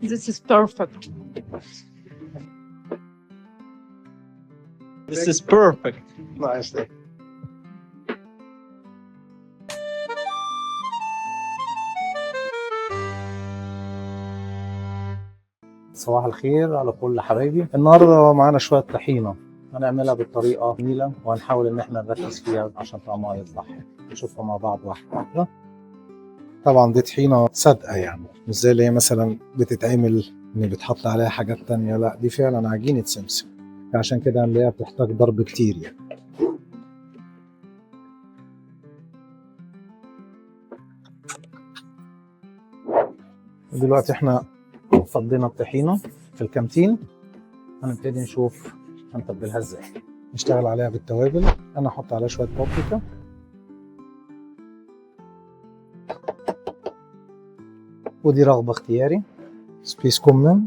This is perfect. This is perfect. Nicely. صباح الخير على كل حبايبي. النهارده معانا شويه طحينه هنعملها بالطريقه جميله وهنحاول ان احنا نركز فيها عشان طعمها يطلع حلو. نشوفها مع بعض واحده واحده. طبعا دي طحينه صادقه يعني مش زي اللي هي مثلا بتتعمل ان بتحط عليها حاجات تانية، لا دي فعلا عجينه سمسم، عشان كده هنلاقيها بتحتاج ضرب كتير يعني. دلوقتي احنا فضينا الطحينه في الكانتين، هنبتدي نشوف هنتبلها ازاي. نشتغل عليها بالتوابل. انا احط عليها شويه بابريكا، ودي رغبه اختياري، سبيس كومن،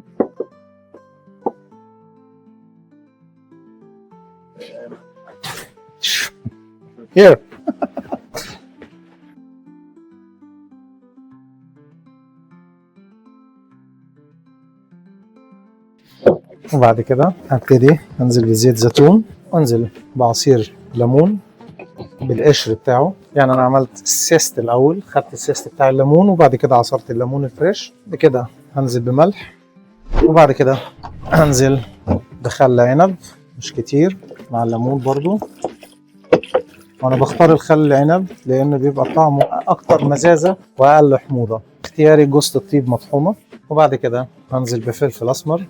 here. وبعد كده هبتدي انزل بزيت زيتون وانزل بعصير ليمون بالقشر بتاعه. يعني انا عملت السيست الاول، خدت السيست بتاع الليمون وبعد كده عصرت الليمون الفريش. بعد كده هنزل بملح، وبعد كده هنزل بخل عنب مش كتير مع الليمون برضو. وانا بختار الخل العنب لانه بيبقى طعمه اكتر مزازه واقل حموضه. اختياري جوز الطيب مطحونه. وبعد كده هنزل بفلفل اسمر،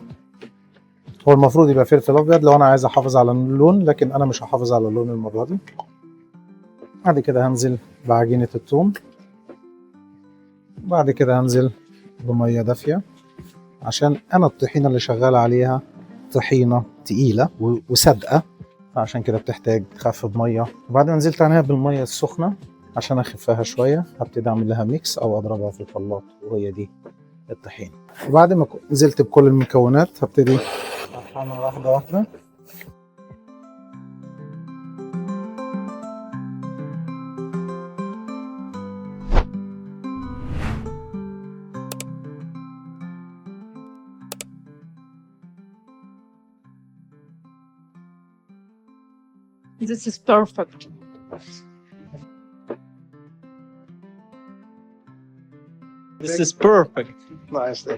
هو المفروض يبقى فلفل ابيض لو انا عايز احافظ على اللون، لكن انا مش هحافظ على اللون المره دي. بعد كده هنزل بعجينه الثوم، بعد كده هنزل بميه دافيه عشان انا الطحينه اللي شغال عليها طحينه تقيله وصادقه، فعشان كده بتحتاج تخفف ميه. وبعد ما نزلت عليها بالميه السخنه عشان اخفها شويه هبتدي اعمل لها ميكس او اضربها في الخلاط، وهي دي الطحينه. وبعد ما نزلت بكل المكونات هبتدي اطحنها واحده واحده. This is perfect. This is perfect. Nicely.